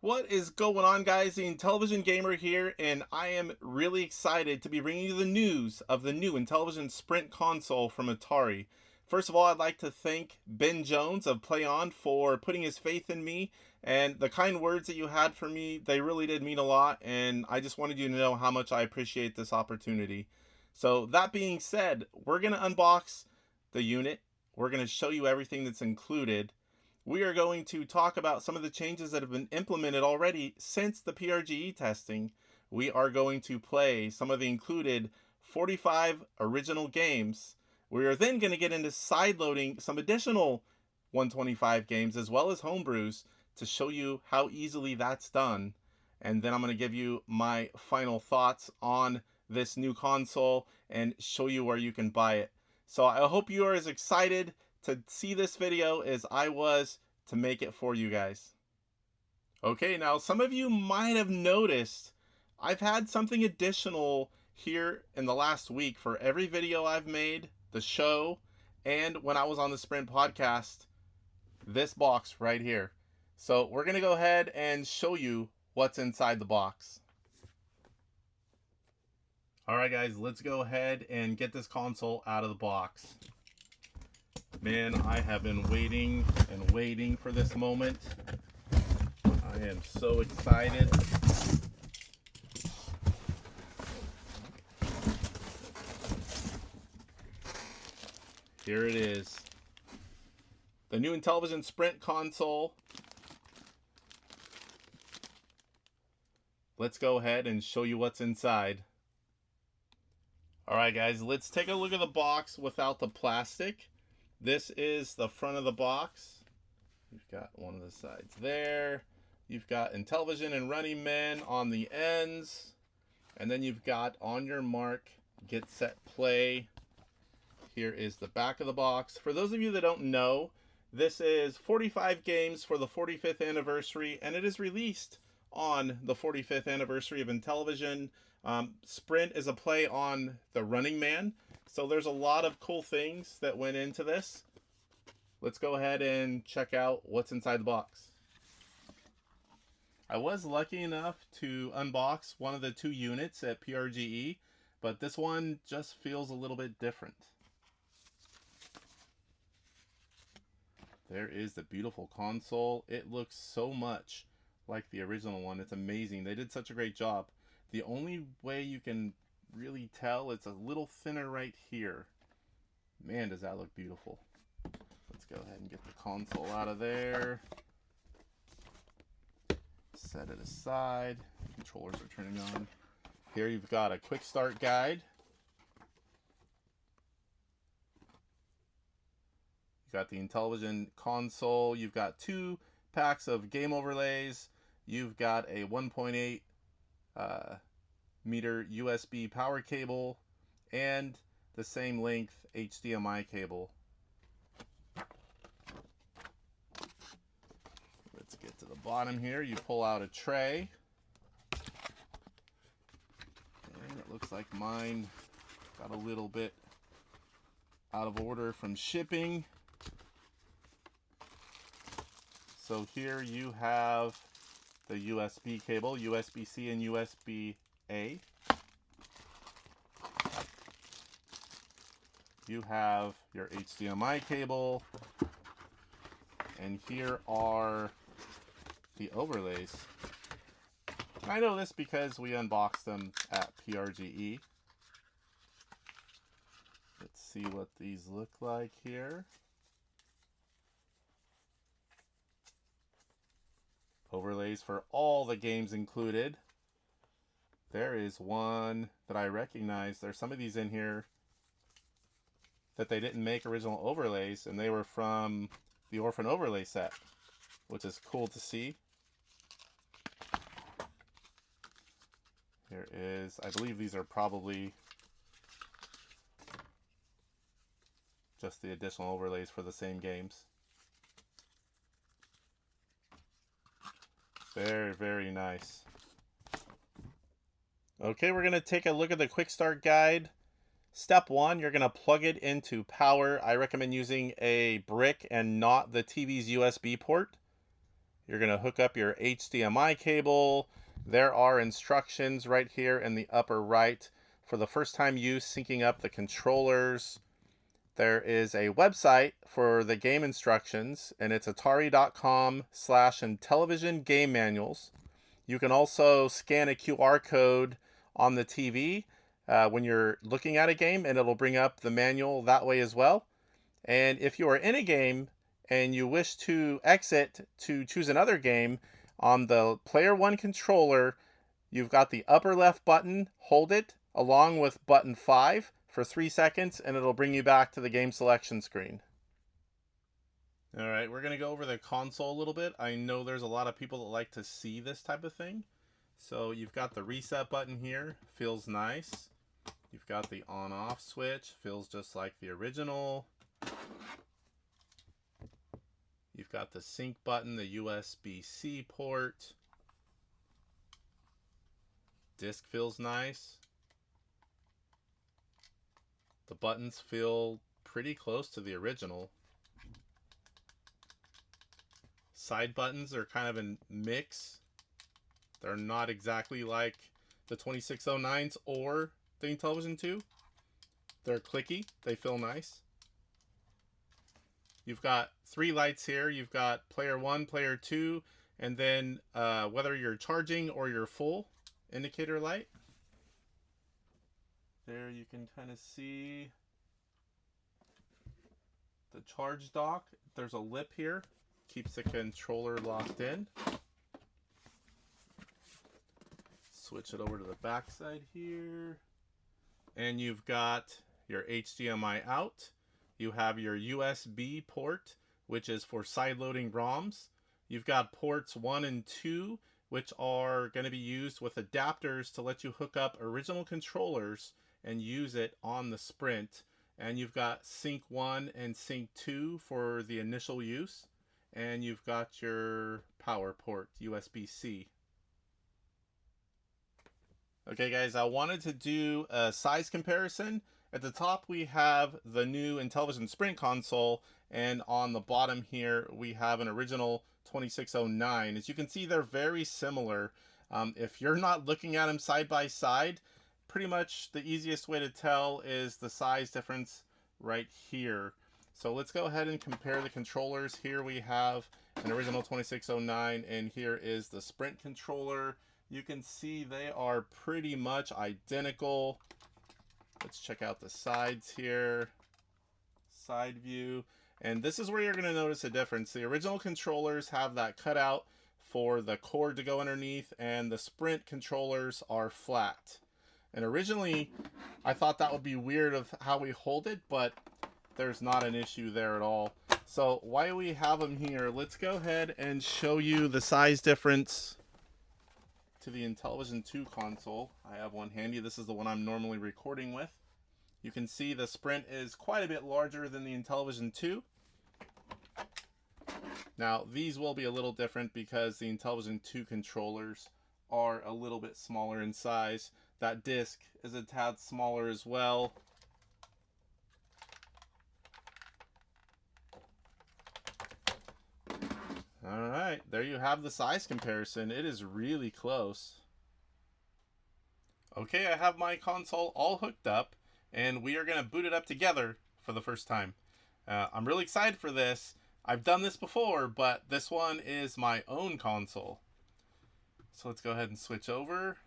What is going on, guys? The Intellivision Gamer here, and I am really excited to be bringing you the news of the new Intellivision Sprint console from Atari. First of all, I'd like to thank Ben Jones of PlayOn for putting his faith in me, and the kind words that you had for me, they really did mean a lot, and I just wanted you to know how much I appreciate this opportunity. So that being said, we're going to unbox the unit. We're going to show you everything that's included. We are going to talk about some of the changes that have been implemented already since the PRGE testing. We are going to play some of the included 45 original games. We are then going to get into sideloading some additional 125 games as well as homebrews to show you how easily that's done. And then I'm going to give you my final thoughts on this new console and show you where you can buy it. So I hope you are as excited to see this video as I was to make it for you guys. Okay, now some of you might have noticed I've had something additional here in the last week for every video I've made, the show, and when I was on the Sprint podcast, this box right here. So we're going to go ahead and show you what's inside the box. Alright guys, let's go ahead and get this console out of the box. Man, I have been waiting and waiting for this moment. I am so excited. Here it is. The new Intellivision Sprint console. Let's go ahead and show you what's inside. Alright guys, let's take a look at the box without the plastic. This is the front of the box. You've got one of the sides there. You've got Intellivision and Running Men on the ends. And then you've got on your mark, get set, play. Here is the back of the box. For those of you that don't know, this is 45 games for the 45th anniversary, and it is released on the 45th anniversary of Intellivision. Sprint is a play on the Running Man. So there's a lot of cool things that went into this. Let's go ahead and check out what's inside the box. I was lucky enough to unbox one of the two units at PRGE, but this one just feels a little bit different. There is the beautiful console. It looks so much like the original one. It's amazing. They did such a great job. The only way you can really tell, it's a little thinner right here. Man, does that look beautiful. Let's go ahead and get the console out of there. Set it aside. Controllers are turning on. Here you've got a quick start guide. You've got the Intellivision console. You've got 2 packs of game overlays. You've got a 1.8 meter USB power cable and the same length HDMI cable. Let's get to the bottom here. You pull out a tray, and it looks like mine got a little bit out of order from shipping. So here you have the USB cable, USB-C and USB-A. You have your HDMI cable, and here are the overlays. I know this because we unboxed them at PRGE. Let's see what these look like here. Overlays for all the games included. There is one that I recognize. There's some of these in here that they didn't make original overlays, and they were from the Orphan overlay set, which is cool to see. Here is, I believe these are probably just the additional overlays for the same games. Very, very nice. Okay, we're going to take a look at the quick start guide. Step 1, you're going to plug it into power. I recommend using a brick and not the TV's USB port. You're going to hook up your HDMI cable. There are instructions right here in the upper right for the first time use, syncing up the controllers. There is a website for the game instructions, and it's atari.com/Intellivision game manuals. You can also scan a QR code on the TV when you're looking at a game, and it'll bring up the manual that way as well. And if you are in a game and you wish to exit to choose another game, on the player 1 controller, you've got the upper left button, hold it, along with button 5 for 3 seconds, and it'll bring you back to the game selection screen. Alright, we're going to go over the console a little bit. I know there's a lot of people that like to see this type of thing. So you've got the reset button here, feels nice. You've got the on-off switch, feels just like the original. You've got the sync button, the USB-C port. Disc feels nice. The buttons feel pretty close to the original. Side buttons are kind of a mix. They're not exactly like the 2609s or the Intellivision 2. They're clicky. They feel nice. You've got 3 lights here. You've got player 1, player 2, and then whether you're charging or you're full indicator light. There you can kind of see the charge dock. There's a lip here. Keeps the controller locked in. Switch it over to the back side here. And you've got your HDMI out. You have your USB port, which is for side-loading ROMs. You've got ports 1 and 2, which are going to be used with adapters to let you hook up original controllers and use it on the Sprint. And you've got Sync 1 and Sync 2 for the initial use. And you've got your power port, USB-C. Okay guys, I wanted to do a size comparison. At the top we have the new Intellivision Sprint console, and on the bottom here we have an original 2609. As you can see, they're very similar. If you're not looking at them side by side, pretty much the easiest way to tell is the size difference right here. So let's go ahead and compare the controllers. Here we have an original 2609, and here is the Sprint controller. You can see they are pretty much identical. Let's check out the sides here. Side view. And this is where you're going to notice a difference. The original controllers have that cutout for the cord to go underneath, and the Sprint controllers are flat. And originally, I thought that would be weird of how we hold it, but there's not an issue there at all. So while we have them here, let's go ahead and show you the size difference to the Intellivision 2 console. I have one handy. This is the one I'm normally recording with. You can see the Sprint is quite a bit larger than the Intellivision 2. Now these will be a little different because the Intellivision 2 controllers are a little bit smaller in size. That disc is a tad smaller as well. Alright, there you have the size comparison. It is really close. Okay, I have my console all hooked up, and we are going to boot it up together for the first time. I'm really excited for this. I've done this before, but this one is my own console. So let's go ahead and switch over.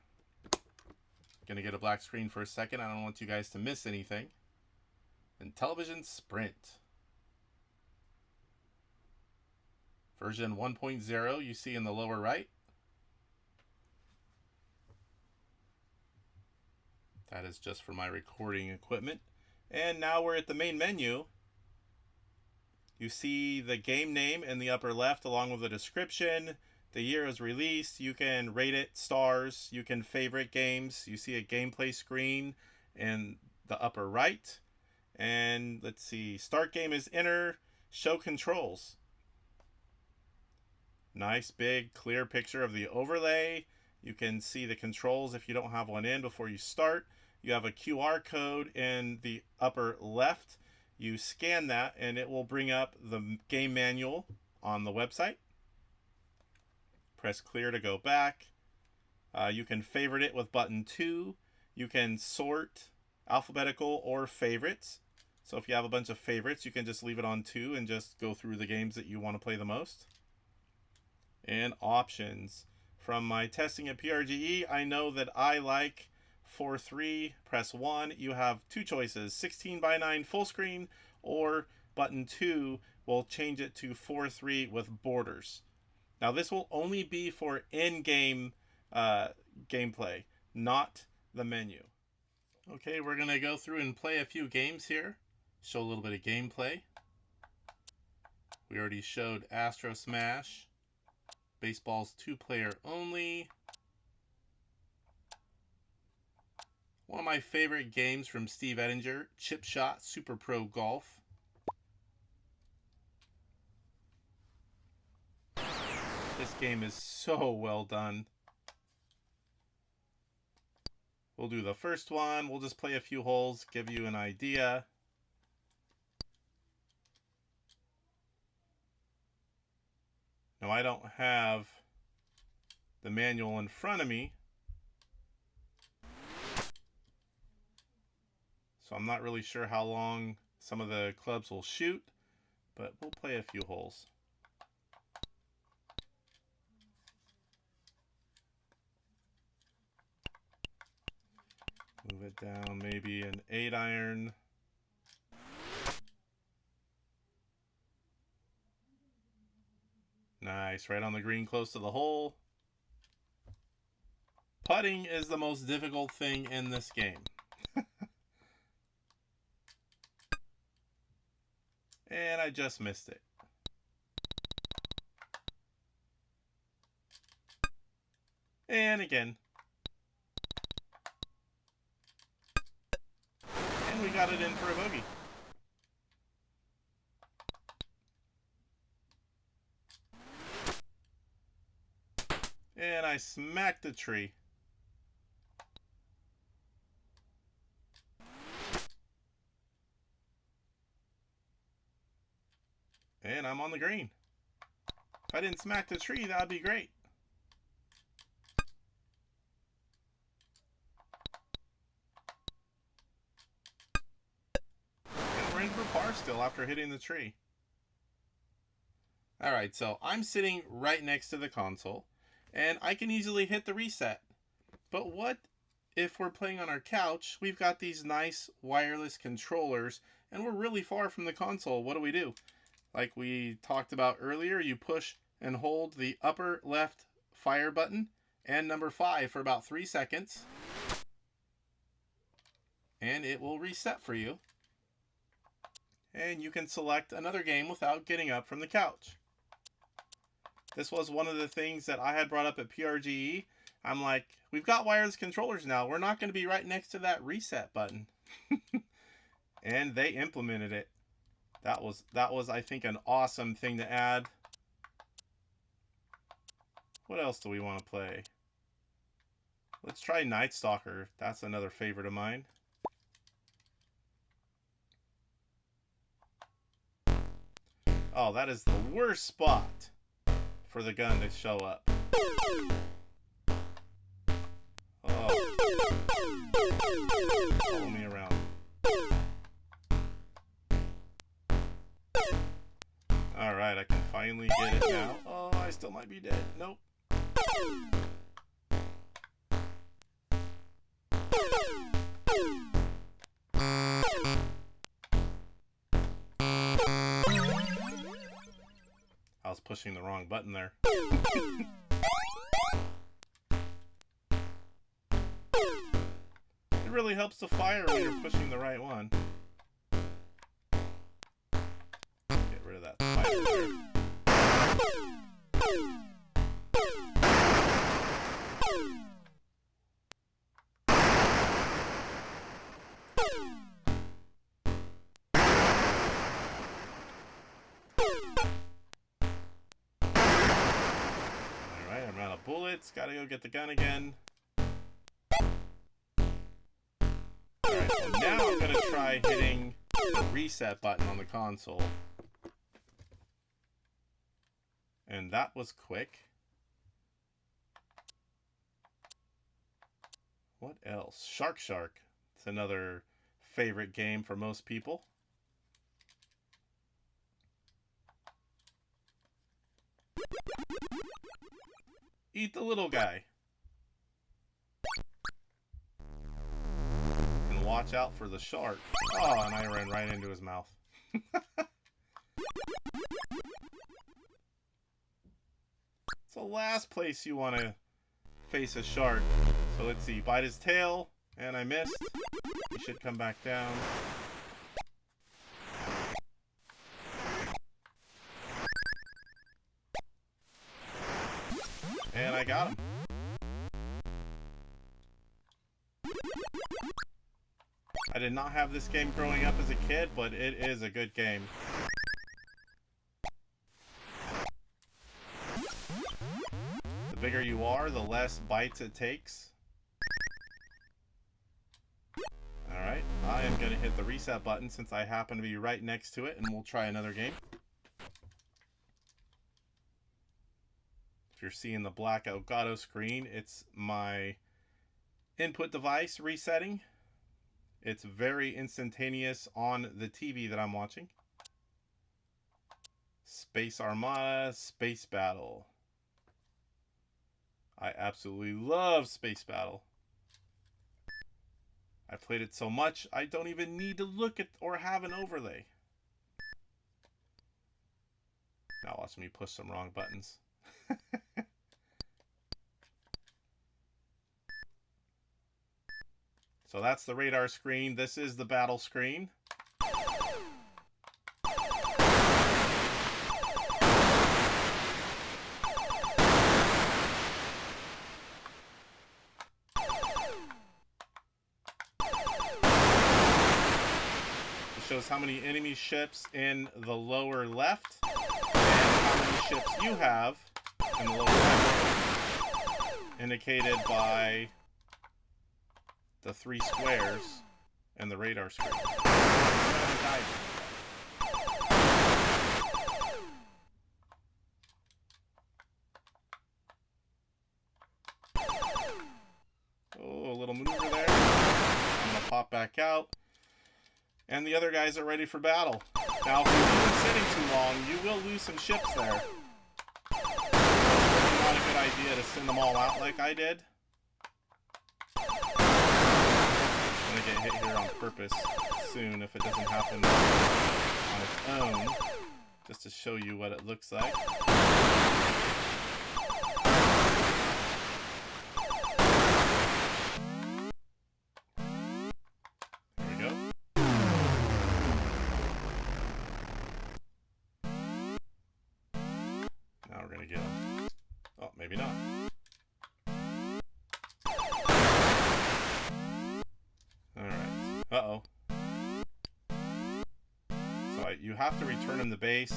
Gonna get a black screen for a second. I don't want you guys to miss anything. Intellivision Sprint. Version 1.0 you see in the lower right. That is just for my recording equipment. And now we're at the main menu. You see the game name in the upper left along with the description, the year it was released. You can rate it stars, you can favorite games. You see a gameplay screen in the upper right. And let's see, start game is enter, show controls. Nice big clear picture of the overlay. You can see the controls if you don't have one in before you start. You have a QR code in the upper left. You scan that and it will bring up the game manual on the website. Press clear to go back. You can favorite it with button 2. You can sort alphabetical or favorites. So if you have a bunch of favorites, you can just leave it on 2 and just go through the games that you want to play the most. And options. From my testing at PRGE, I know that I like 4:3. Press 1. You have 2 choices, 16:9 full screen, or button 2 will change it to 4:3 with borders. Now this will only be for in-game gameplay, not the menu. Okay, we're going to go through and play a few games here. Show a little bit of gameplay. We already showed Astro Smash. Baseball's 2-player only. One of my favorite games from Steve Ettinger, Chip Shot Super Pro Golf. This game is so well done. We'll do the first one. We'll just play a few holes, give you an idea. Now, I don't have the manual in front of me, so I'm not really sure how long some of the clubs will shoot, but we'll play a few holes. Move it down, maybe an 8-iron. Nice, right on the green close to the hole. Putting is the most difficult thing in this game. And I just missed it. And again. And we got it in for a bogey. And I smacked the tree. And I'm on the green. If I didn't smack the tree, that would be great. And we're in for par still after hitting the tree. Alright, so I'm sitting right next to the console, and I can easily hit the reset. But what if we're playing on our couch, we've got these nice wireless controllers, and we're really far from the console? What do? Like we talked about earlier, you push and hold the upper left fire button and number 5 for about 3 seconds. And it will reset for you. And you can select another game without getting up from the couch. This was one of the things that I had brought up at PRGE. I'm like, we've got wireless controllers now. We're not going to be right next to that reset button. And they implemented it. That was, I think, an awesome thing to add. What else do we want to play? Let's try Night Stalker. That's another favorite of mine. Oh, that is the worst spot for the gun to show up. Oh. Follow me around. Alright, I can finally get it now. Oh, I still might be dead. Nope. I was pushing the wrong button there. It really helps to fire when you're pushing the right one. Get rid of that fire there. Alright, I'm out of bullets. Gotta go get the gun again. Alright, so now I'm gonna try hitting the reset button on the console. And that was quick. What else? Shark Shark. It's another favorite game for most people. Eat the little guy. And watch out for the shark. Oh, and I ran right into his mouth. It's the last place you want to face a shark. So let's see. Bite his tail. And I missed. He should come back down. And I got him. I did not have this game growing up as a kid, but it is a good game. The bigger you are, the less bites it takes. Alright, I am going to hit the reset button since I happen to be right next to it, and we'll try another game. If you're seeing the black Elgato screen, it's my input device resetting. It's very instantaneous on the TV that I'm watching. Space Armada, Space Battle. I absolutely love Space Battle. I played it so much, I don't even need to look at or have an overlay. Now watch me push some wrong buttons. So that's the radar screen. This is the battle screen. It shows how many enemy ships in the lower left and how many ships you have in the lower right, indicated by the 3 squares and the radar screen. Oh, a little maneuver there. I'm gonna pop back out. And the other guys are ready for battle. Now, if you're sitting too long, you will lose some ships there. It's not a good idea to send them all out like I did. I'm gonna get hit here on purpose soon if it doesn't happen on its own, just to show you what it looks like. There we go. Now we're gonna get him. Oh, maybe not. Uh-oh. So you have to return him the base.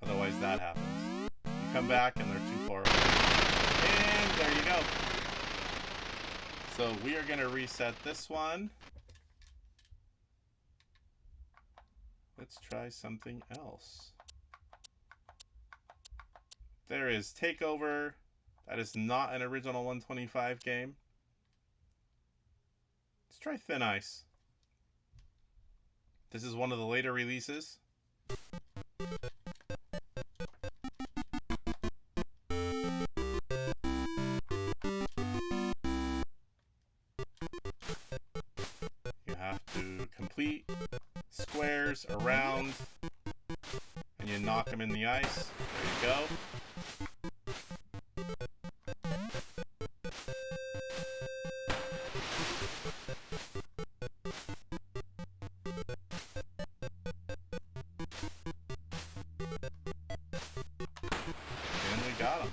Otherwise that happens. You come back and they're too far away. And there you go. So we are going to reset this one. Let's try something else. There is Takeover. That is not an original 125 game. Let's try Thin Ice. This is one of the later releases. You have to complete squares around, and you knock them in the ice. There you go. And we got him.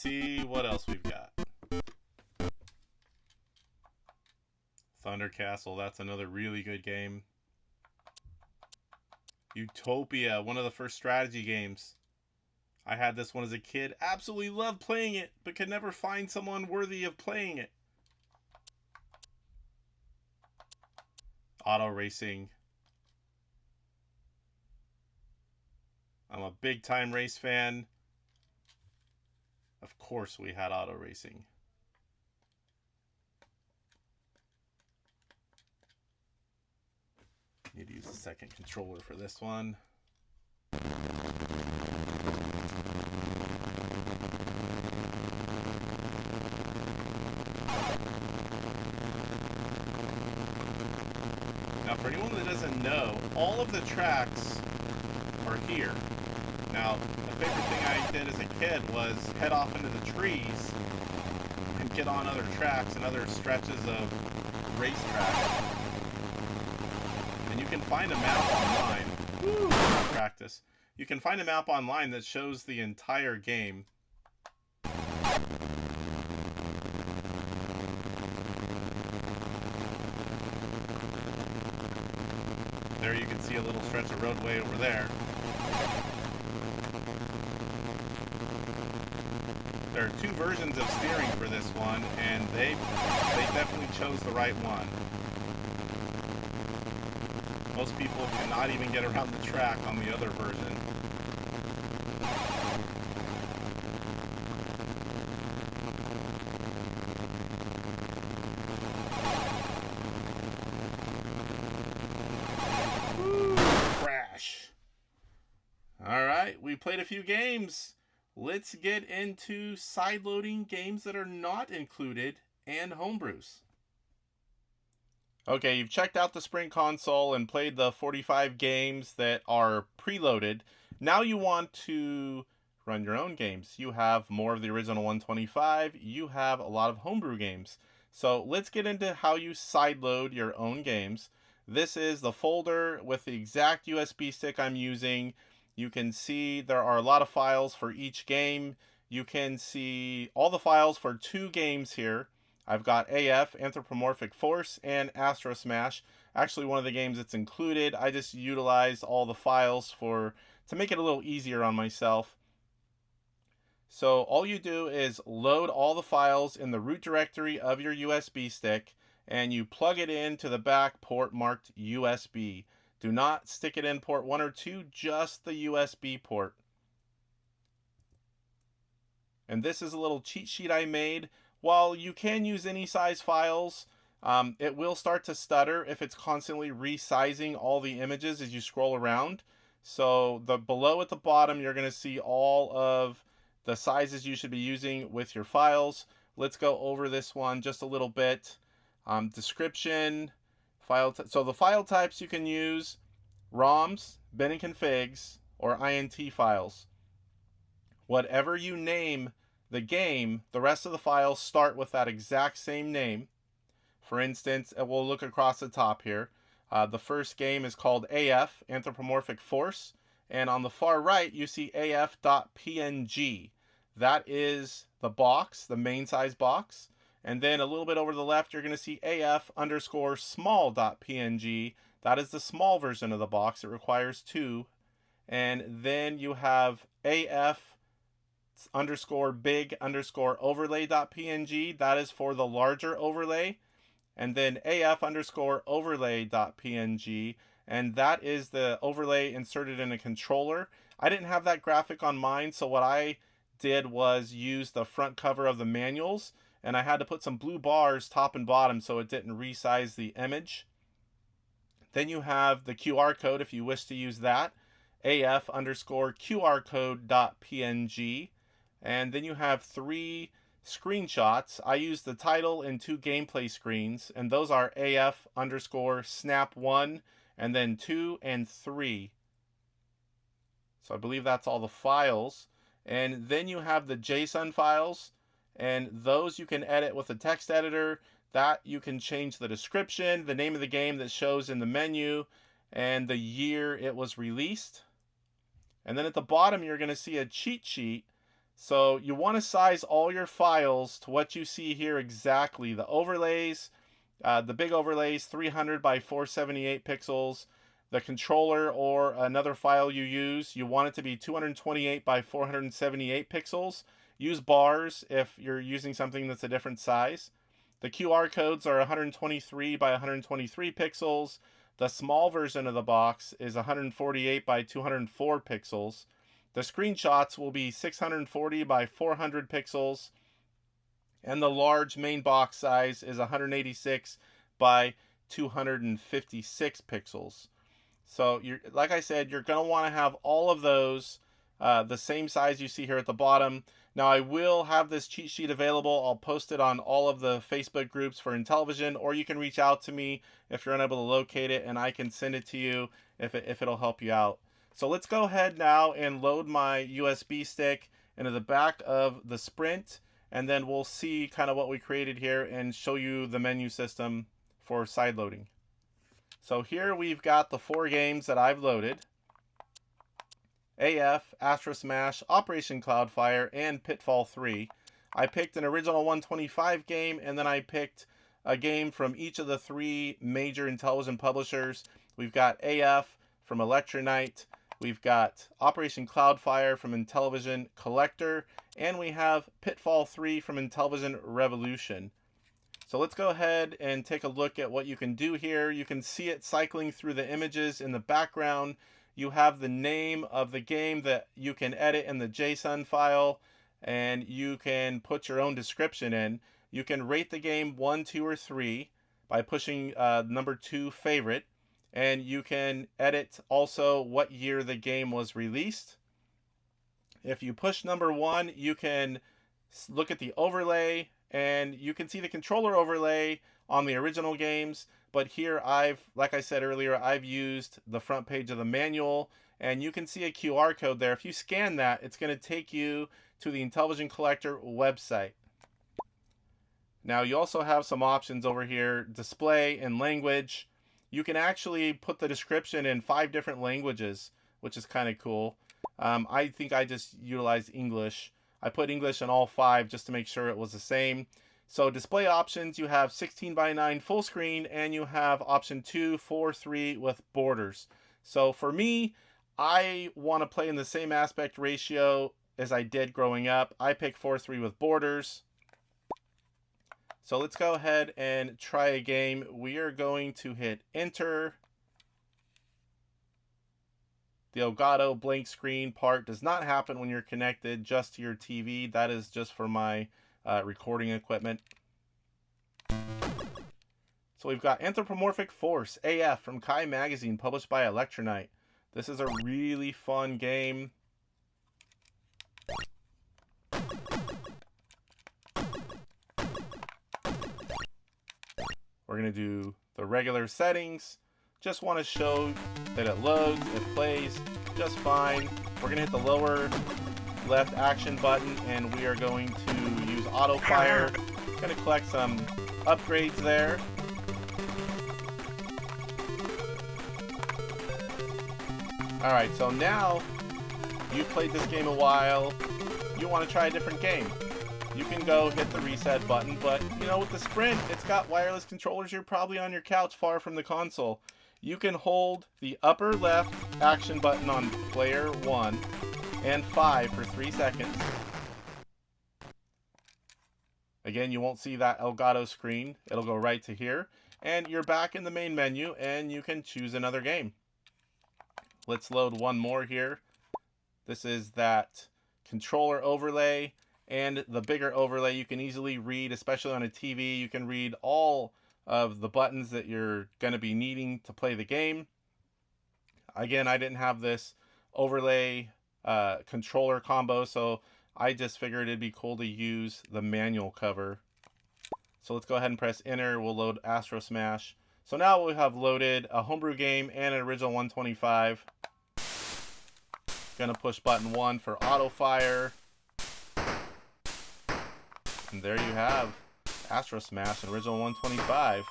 see what else we've got. Thunder Castle, that's another really good game. Utopia, one of the first strategy games. I had this one as a kid. Absolutely loved playing it, but could never find someone worthy of playing it. Auto racing. I'm a big time race fan. Of course we had auto racing. Need to use a second controller for this one. Now, for anyone that doesn't know, all of the tracks are here. Now, the favorite thing I did as a kid was head off into the trees and get on other tracks and other stretches of racetrack. And you can find a map online. Woo, practice. You can find a map online that shows the entire game. There you can see a little stretch of roadway over there. There are two versions of steering for this one, and they definitely chose the right one. Most people cannot even get around the track on the other version. Woo, crash. Alright, we played a few games. Let's get into sideloading games that are not included and homebrews. Okay, you've checked out the Sprint console and played the 45 games that are preloaded. Now you want to run your own games. You have more of the original 125. You have a lot of homebrew games. So let's get into how you sideload your own games. This is the folder with the exact USB stick I'm using. You can see there are a lot of files for each game. You can see all the files for 2 games here. I've got AF, Anthropomorphic Force, and Astro Smash. Actually, one of the games that's included. I just utilized all the files to make it a little easier on myself. So all you do is load all the files in the root directory of your USB stick, and you plug it into the back port marked USB. Do not stick it in port 1 or 2, just the USB port. And this is a little cheat sheet I made. While you can use any size files, it will start to stutter if it's constantly resizing all the images as you scroll around. So below at the bottom, you're going to see all of the sizes you should be using with your files. Let's go over this one just a little bit. Description, so the file types you can use: ROMs, bin and configs, or INT files. Whatever you name the game, the rest of the files start with that exact same name. For instance, we'll look across the top here. The first game is called AF, Anthropomorphic Force, and on the far right you see af.png. That is the box, the main size box. And then a little bit over to the left, you're going to see af_small.png. That is the small version of the box. It requires 2. And then you have af_big_overlay.png. That is for the larger overlay. And then af_overlay.png. And that is the overlay inserted in a controller. I didn't have that graphic on mine, so what I did was use the front cover of the manuals, and I had to put some blue bars top and bottom so it didn't resize the image. Then you have the QR code if you wish to use that, af_QRcode.png. And then you have 3 screenshots. I used the title and 2 gameplay screens, and those are af_snap1 and then 2 and 3. So I believe that's all the files. And then you have the JSON files, and those you can edit with a text editor. That you can change the description, the name of the game that shows in the menu, and the year it was released. And then at the bottom you're going to see a cheat sheet So you want to size all your files to what you see here exactly. The overlays, the big overlays, 300 by 478 pixels. The controller or another file you use, you want it to be 228 by 478 pixels. Use bars if you're using something that's a different size. The QR codes are 123 by 123 pixels. The small version of the box is 148 by 204 pixels. The screenshots will be 640 by 400 pixels. And the large main box size is 186 by 256 pixels. So, like I said, you're going to want to have all of those the same size you see here at the bottom. Now, I will have this cheat sheet available. I'll post it on all of the Facebook groups for Intellivision, or you can reach out to me if you're unable to locate it, and I can send it to you if it'll help you out. So let's go ahead now and load my USB stick into the back of the Sprint, and then we'll see kind of what we created here and show you the menu system for side loading. So here we've got the 4 games that I've loaded. AF, Astro Smash, Operation Cloudfire, and Pitfall 3. I picked an original 125 game, and then I picked a game from each of the 3 major Intellivision publishers. We've got AF from Electronite, we've got Operation Cloudfire from Intellivision Collector, and we have Pitfall 3 from Intellivision Revolution. So let's go ahead and take a look at what you can do here. You can see it cycling through the images in the background. You have the name of the game that you can edit in the JSON file, and you can put your own description in. You can rate the game 1, 2, or 3 by pushing number 2 favorite, and you can edit also what year the game was released. If you push number 1, you can look at the overlay, and you can see the controller overlay on the original games, but here like I said earlier, I've used the front page of the manual, and you can see a QR code there. If you scan that, it's going to take you to the Intellivision Collector website. Now you also have some options over here, display and language. You can actually put the description in 5 different languages, which is kind of cool. I think I just utilized English. I put English in all 5 just to make sure it was the same. So display options, you have 16 by 9 full screen, and you have option 2, 4, 3 with borders. So for me, I want to play in the same aspect ratio as I did growing up. I pick 4:3 with borders. So let's go ahead and try a game. We are going to hit enter. The Elgato blank screen part does not happen when you're connected just to your TV. That is just for my recording equipment. So we've got Anthropomorphic Force AF from Kai Magazine, published by Electronite. This is a really fun game. We're going to do the regular settings. Just want to show that it loads, it plays just fine. We're going to hit the lower left action button, and we are going to use auto fire. Going to collect some upgrades there. Alright, so now you've played this game a while, you want to try a different game. You can go hit the reset button, but you know, with the Sprint, it's got wireless controllers. You're probably on your couch far from the console. You can hold the upper left action button on player 1 and 5 for 3 seconds. Again, you won't see that Elgato screen. It'll go right to here. And you're back in the main menu, and you can choose another game. Let's load one more here. This is that controller overlay and the bigger overlay. You can easily read, especially on a TV, you can read all of the buttons that you're going to be needing to play the game. Again, I didn't have this overlay controller combo, so I just figured it'd be cool to use the manual cover. So let's go ahead and press enter. We'll load Astro Smash. So now we have loaded a homebrew game and an original 125. Gonna push button 1 for auto fire. And there you have Astro Smash and original 125.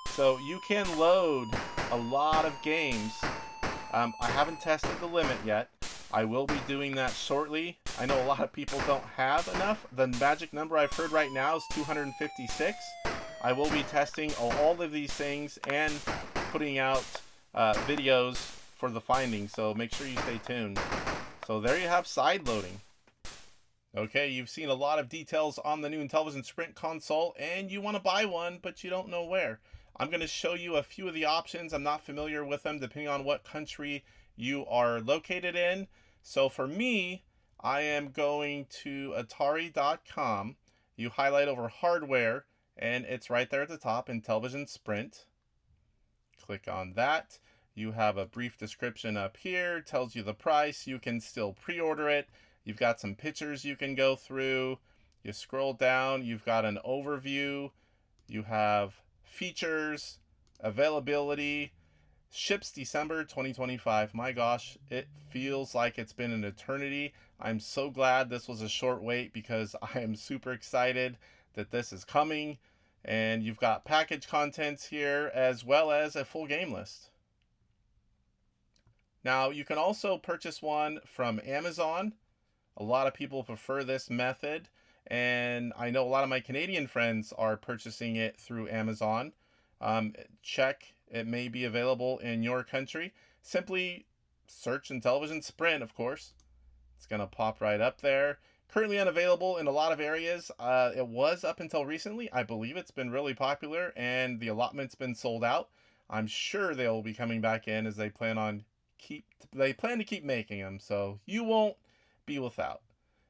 So you can load a lot of games. I haven't tested the limit yet. I will be doing that shortly. I know a lot of people don't have enough. The magic number I've heard right now is 256. I will be testing all of these things and putting out videos for the findings, so make sure you stay tuned. So there you have side loading. Okay, you've seen a lot of details on the new Intellivision Sprint console, and you want to buy one, but you don't know where. I'm going to show you a few of the options. I'm not familiar with them, depending on what country you are located in. So for me, I am going to Atari.com. You highlight over hardware, and it's right there at the top, Intellivision Sprint. Click on that. You have a brief description up here, tells you the price. You can still pre-order it. You've got some pictures you can go through. You scroll down, you've got an overview. You have features, availability, ships December 2025. My gosh, it feels like it's been an eternity. I'm so glad this was a short wait because I am super excited that this is coming. And you've got package contents here as well as a full game list. Now, you can also purchase one from Amazon. A lot of people prefer this method, and I know a lot of my Canadian friends are purchasing it through Amazon. Check, it may be available in your country. Simply search Intellivision Sprint, of course. It's going to pop right up there. Currently unavailable in a lot of areas. It was up until recently. I believe it's been really popular, and the allotment's been sold out. I'm sure they will be coming back in as they plan to keep making them, so you won't be without.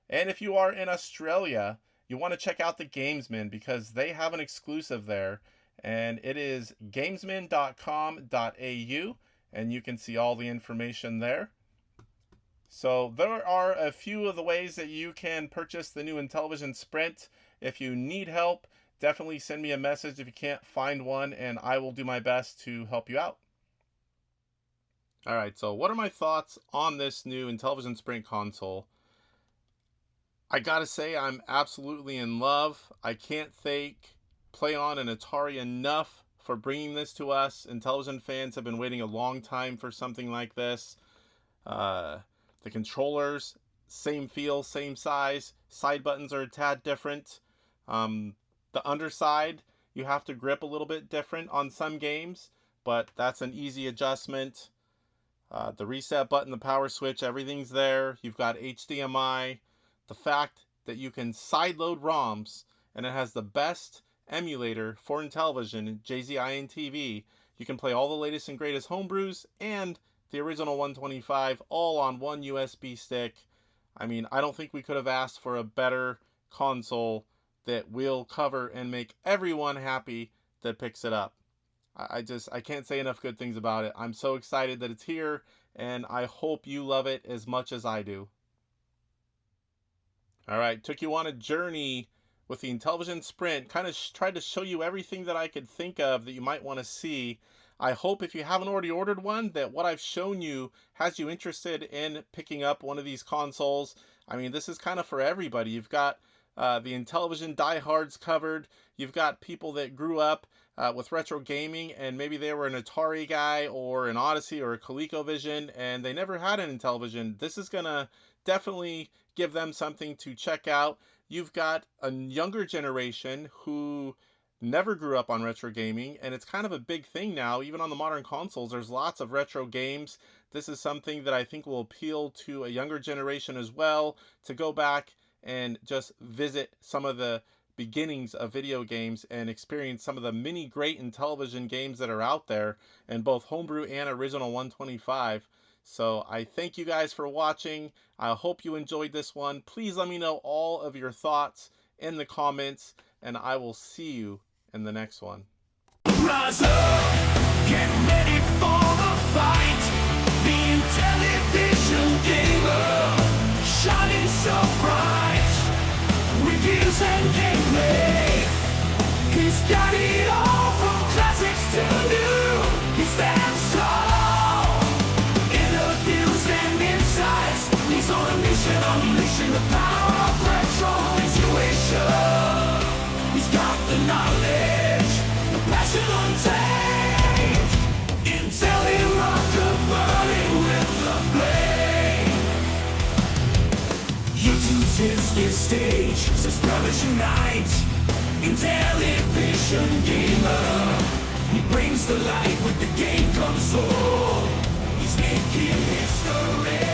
And if you are in Australia, you want to check out the Gamesman because they have an exclusive there, and it is gamesman.com.au, and you can see all the information there. So there are a few of the ways that you can purchase the new Intellivision Sprint. If you need help, definitely send me a message if you can't find one, and I will do my best to help you out. Alright, so what are my thoughts on this new Intellivision Sprint console? I gotta say, I'm absolutely in love. I can't thank PlayOn and Atari enough for bringing this to us. Intellivision fans have been waiting a long time for something like this. The controllers, same feel, same size. Side buttons are a tad different. The underside, you have to grip a little bit different on some games, but that's an easy adjustment. The reset button, the power switch, everything's there. You've got HDMI. The fact that you can sideload ROMs, and it has the best emulator for Intellivision, JZI INTV. You can play all the latest and greatest homebrews and the original 125 all on one USB stick. I mean, I don't think we could have asked for a better console that will cover and make everyone happy that picks it up. I can't say enough good things about it. I'm so excited that it's here, and I hope you love it as much as I do. Alright, took you on a journey with the Intellivision Sprint. Kind of tried to show you everything that I could think of that you might want to see. I hope if you haven't already ordered one, that what I've shown you has you interested in picking up one of these consoles. I mean, this is kind of for everybody. You've got the Intellivision diehards covered. You've got people that grew up with retro gaming, and maybe they were an Atari guy or an Odyssey or a ColecoVision, and they never had an Intellivision. This is going to definitely give them something to check out. You've got a younger generation who never grew up on retro gaming, and it's kind of a big thing now. Even on the modern consoles, there's lots of retro games. This is something that I think will appeal to a younger generation as well, to go back and just visit some of the beginnings of video games and experience some of the many great Intellivision games that are out there in both homebrew and original 125. So I thank you guys for watching. I hope you enjoyed this one. Please let me know all of your thoughts in the comments, and I will see you in the next one. Rise up, get ready for the fight. The Intellivision gamer, shining so bright. Reviews and gameplay, he's got it all from classics to new. He stands tall, interviews and insights. He's on a mission, unleashing the power of retro intuition. He's got the knowledge, the passion untamed. Intellivision burning with the flame. hits his stage, says brothers unite. Intellivision gamer, he brings the light with the game console. He's making history.